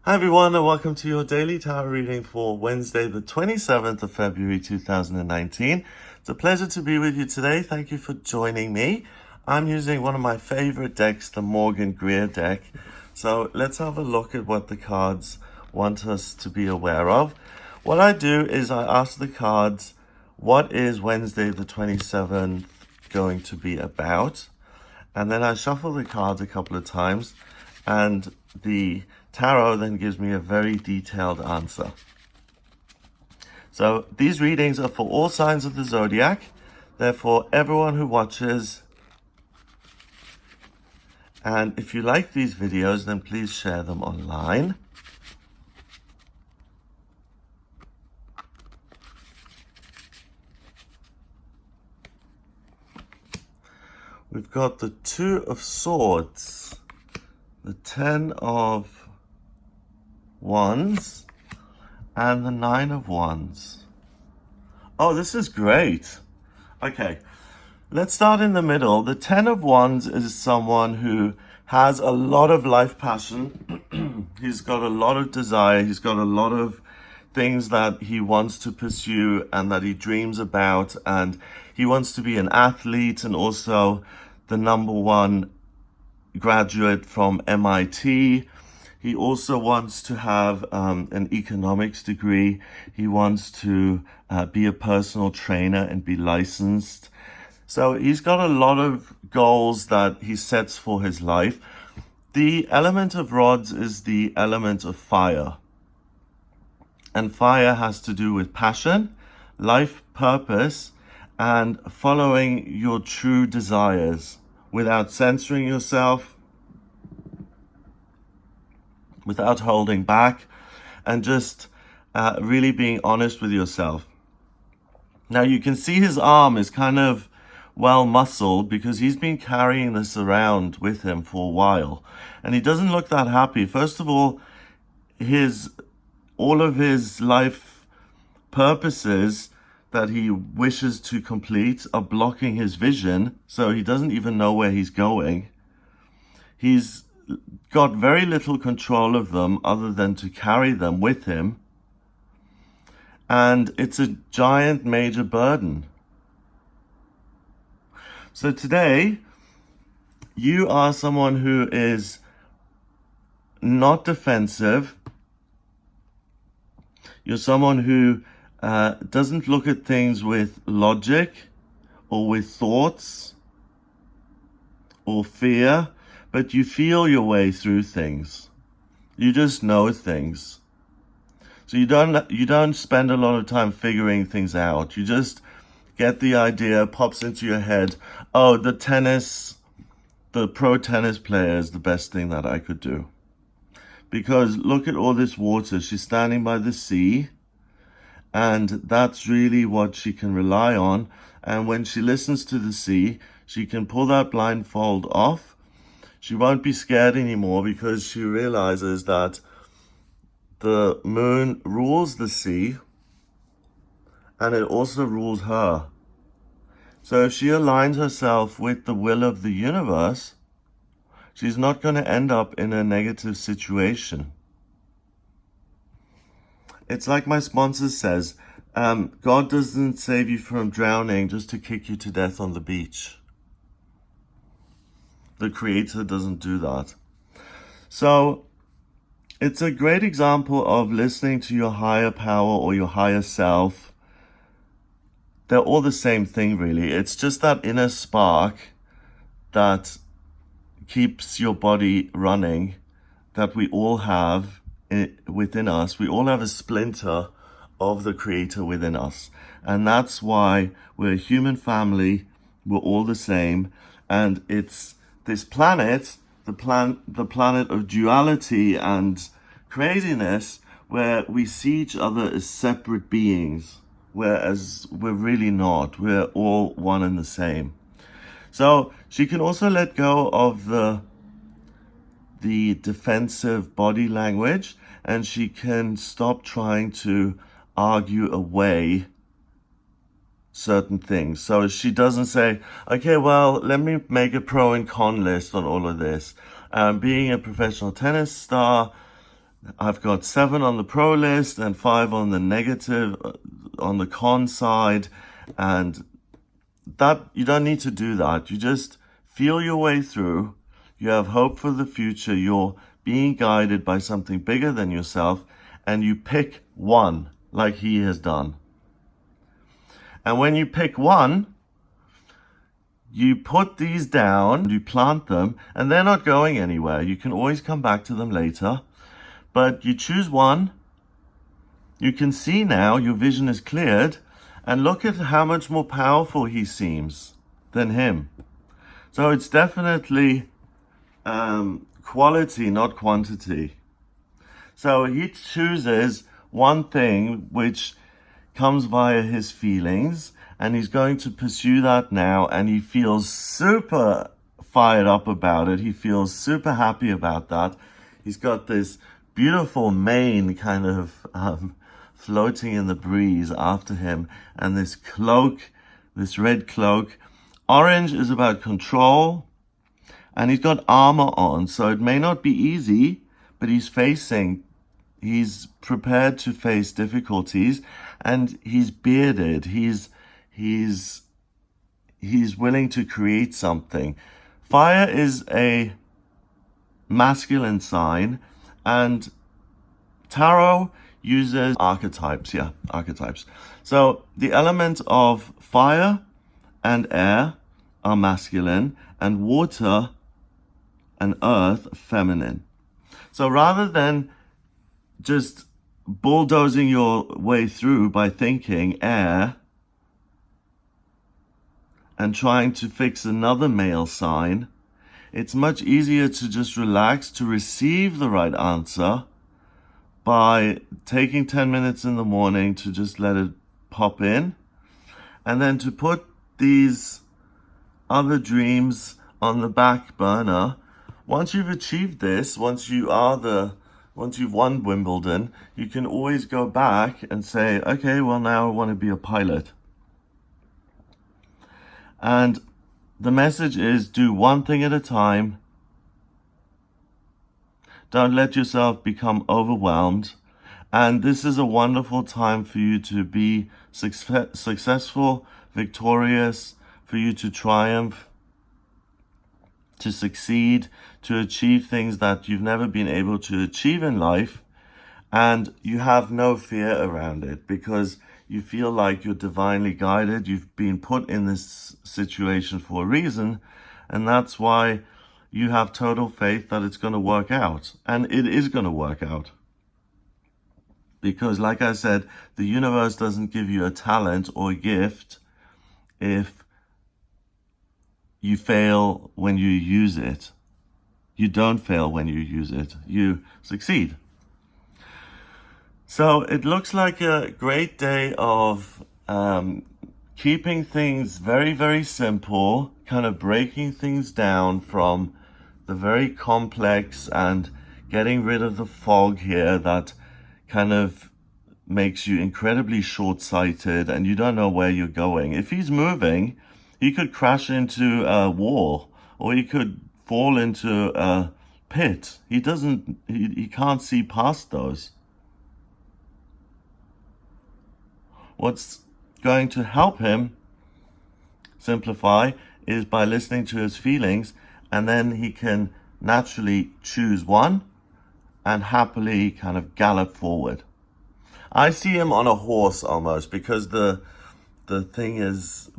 Hi everyone, and welcome to your daily tarot reading for Wednesday, the 27th of February 2019. It's a pleasure to be with you today. Thank you for joining me. I'm using one of my favorite decks, the Morgan Greer deck. So let's have a look at what the cards want us to be aware of. What I do is I ask the cards, what is Wednesday the 27th going to be about? And then I shuffle the cards a couple of times, and the tarot then gives me a very detailed answer. So these readings are for all signs of the zodiac. They're for everyone who watches. And if you like these videos, then please share them online. We've got the Two of Swords, the Ten of Wands, and the Nine of Wands. Oh, this is great. Okay, let's start in the middle. The Ten of Wands is someone who has a lot of life passion. He's got a lot of desire. He's got a lot of things that he wants to pursue and that he dreams about. And he wants to be an athlete and also the #1 graduate from MIT. He also wants to have an economics degree. He wants to be a personal trainer and be licensed. So he's got a lot of goals that he sets for his life. The element of rods is the element of fire. And fire has to do with passion, life purpose, and following your true desires without censoring yourself, without holding back, and just really being honest with yourself. Now you can see his arm is kind of well muscled because he's been carrying this around with him for a while, and he doesn't look that happy. First of all, all of his life purposes that he wishes to complete are blocking his vision, so he doesn't even know where he's going. He's got very little control of them other than to carry them with him. And it's a giant major burden. So today, you are someone who is not defensive. You're someone who doesn't look at things with logic or with thoughts or fear, but you feel your way through things. You just know things. So you don't spend a lot of time figuring things out. You just get the idea, pops into your head, oh, the pro tennis player is the best thing that I could do. Because look at all this water. She's standing by the sea, and that's really what she can rely on. And when she listens to the sea, she can pull that blindfold off. She won't be scared anymore because she realizes that the moon rules the sea and it also rules her. So if she aligns herself with the will of the universe, she's not going to end up in a negative situation. It's like my sponsor says, God doesn't save you from drowning just to kick you to death on the beach. The Creator doesn't do that. So it's a great example of listening to your higher power or your higher self. They're all the same thing, really. It's just that inner spark that keeps your body running that we all have within us. We all have a splinter of the Creator within us. And that's why we're a human family. We're all the same. And it's this planet, the planet of duality and craziness, where we see each other as separate beings, whereas we're really not. We're all one and the same. So she can also let go of the defensive body language, and she can stop trying to argue away certain things. So she doesn't say, okay, well, let me make a pro and con list on all of this. Being a professional tennis star, I've got 7 on the pro list and 5 on the negative, on the con side. And that, you don't need to do that. You just feel your way through. You have hope for the future. You're being guided by something bigger than yourself, and you pick one like he has done. And when you pick one, you put these down, you plant them, and they're not going anywhere. You can always come back to them later. But you choose one. You can see now your vision is cleared, and look at how much more powerful he seems than him. So it's definitely quality, not quantity. So he chooses one thing which comes via his feelings, and he's going to pursue that now, and he feels super fired up about it. He feels super happy about that. He's got this beautiful mane kind of floating in the breeze after him, and this cloak, this red cloak. Orange is about control, and he's got armor on, so it may not be easy, but he's prepared to face difficulties, and he's bearded. He's willing to create something. Fire is a masculine sign, and tarot uses archetypes. So the element of fire and air are masculine, and water and earth feminine. So rather than just bulldozing your way through by thinking air and trying to fix another male sign, it's much easier to just relax, to receive the right answer by taking 10 minutes in the morning to just let it pop in, and then to put these other dreams on the back burner. Once you've achieved this, once you've won Wimbledon, you can always go back and say, okay, well, now I want to be a pilot. And the message is, do one thing at a time. Don't let yourself become overwhelmed. And this is a wonderful time for you to be successful, victorious, for you to triumph, to succeed, to achieve things that you've never been able to achieve in life. And you have no fear around it because you feel like you're divinely guided. You've been put in this situation for a reason. And that's why you have total faith that it's going to work out. And it is going to work out. Because like I said, the universe doesn't give you a talent or a gift if you fail when you use it. You don't fail when you use it. You succeed. So it looks like a great day of keeping things very, very simple, kind of breaking things down from the very complex and getting rid of the fog here that kind of makes you incredibly short-sighted and you don't know where you're going. If he's moving, he could crash into a wall, or he could fall into a pit. He can't see past those. What's going to help him simplify is by listening to his feelings, and then he can naturally choose one and happily kind of gallop forward. I see him on a horse almost, because the thing is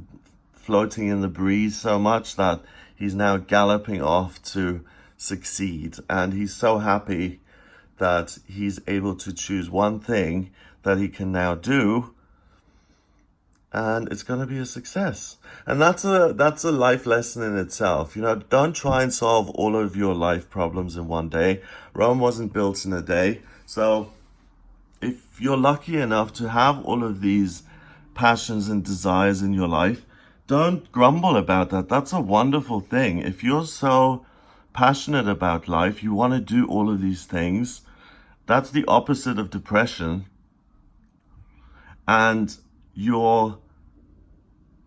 floating in the breeze so much that he's now galloping off to succeed. And he's so happy that he's able to choose one thing that he can now do, and it's going to be a success. And that's a life lesson in itself. You know, don't try and solve all of your life problems in one day. Rome wasn't built in a day. So if you're lucky enough to have all of these passions and desires in your life, don't grumble about that. That's a wonderful thing. If you're so passionate about life, you want to do all of these things, that's the opposite of depression. And you're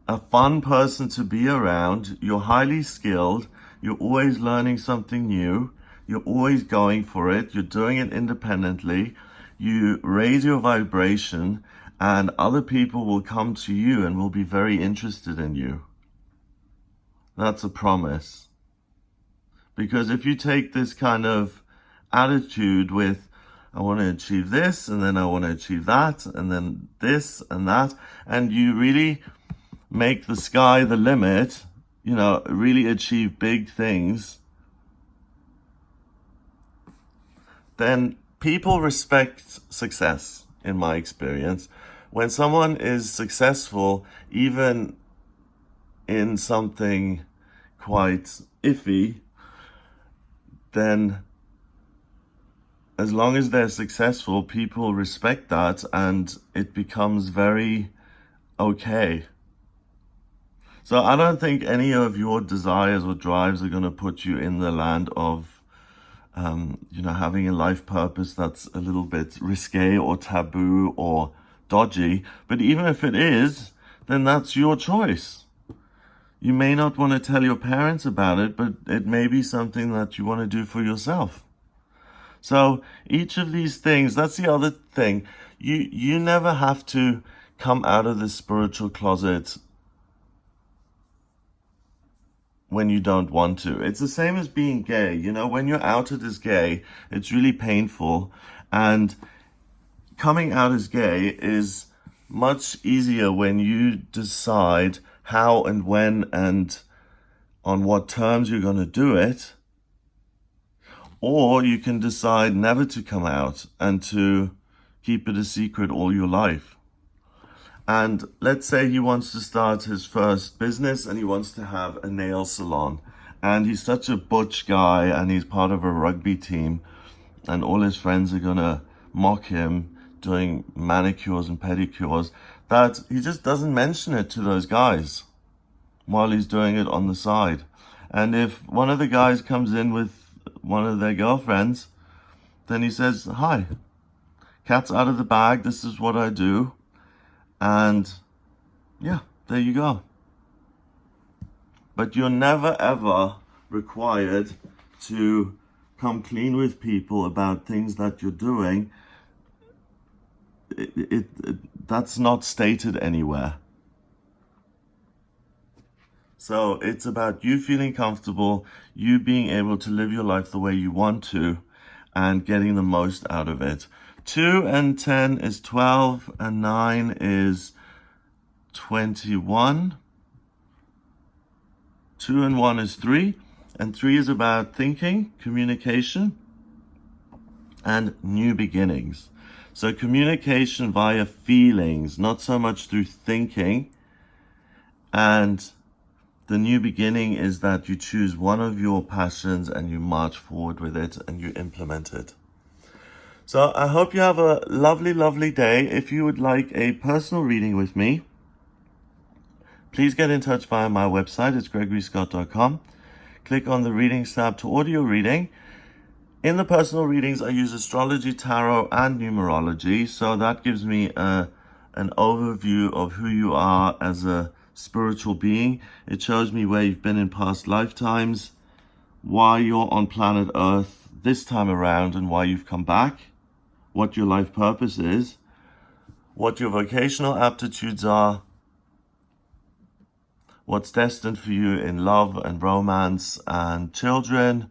a fun person to be around. You're highly skilled. You're always learning something new. You're always going for it. You're doing it independently. You raise your vibration, and other people will come to you and will be very interested in you. That's a promise. Because if you take this kind of attitude with, I want to achieve this, and then I want to achieve that, and then this and that, and you really make the sky the limit, you know, really achieve big things, then people respect success, in my experience. When someone is successful, even in something quite iffy, then as long as they're successful, people respect that, and it becomes very okay. So I don't think any of your desires or drives are going to put you in the land of, having a life purpose that's a little bit risque or taboo or dodgy. But even if it is, then that's your choice. You may not want to tell your parents about it, but it may be something that you want to do for yourself. So each of these things, that's the other thing. You never have to come out of the spiritual closet when you don't want to. It's the same as being gay. You know, when you're outed as gay, it's really painful. And coming out as gay is much easier when you decide how and when and on what terms you're going to do it. Or you can decide never to come out and to keep it a secret all your life. And let's say he wants to start his first business and he wants to have a nail salon. And he's such a butch guy and he's part of a rugby team. And all his friends are going to mock him doing manicures and pedicures, that he just doesn't mention it to those guys while he's doing it on the side. And if one of the guys comes in with one of their girlfriends, then he says, "Hi, cat's out of the bag, this is what I do." And yeah, there you go. But you're never ever required to come clean with people about things that you're doing. That's not stated anywhere. So it's about you feeling comfortable, you being able to live your life the way you want to, and getting the most out of it. 2 and 10 is 12, and 9 is 21. 2 and 1 is 3, and 3 is about thinking, communication, and new beginnings. So communication via feelings, not so much through thinking. And the new beginning is that you choose one of your passions and you march forward with it and you implement it. So I hope you have a lovely, lovely day. If you would like a personal reading with me, please get in touch via my website. It's gregoryscott.com. Click on the readings tab to order your reading. In the personal readings, I use astrology, tarot, and numerology. So that gives me an overview of who you are as a spiritual being. It shows me where you've been in past lifetimes, why you're on planet Earth this time around and why you've come back, what your life purpose is, what your vocational aptitudes are, what's destined for you in love and romance and children,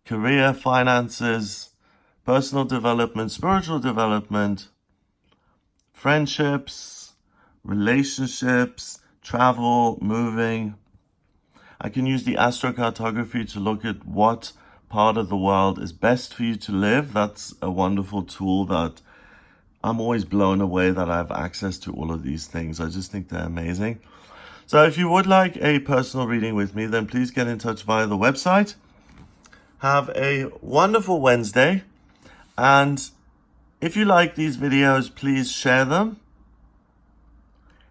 career, finances, personal development, spiritual development, friendships, relationships, travel, moving. I can use the astrocartography to look at what part of the world is best for you to live. That's a wonderful tool that I'm always blown away that I have access to all of these things. I just think they're amazing. So if you would like a personal reading with me, then please get in touch via the website. Have a wonderful Wednesday. And if you like these videos, please share them.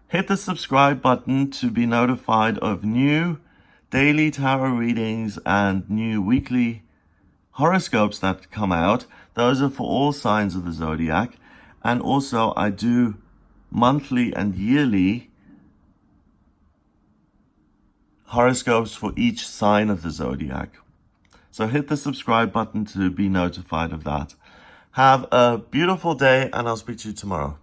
Hit the subscribe button to be notified of new daily tarot readings and new weekly horoscopes that come out. Those are for all signs of the zodiac. And also I do monthly and yearly horoscopes for each sign of the zodiac. So hit the subscribe button to be notified of that. Have a beautiful day, and I'll speak to you tomorrow.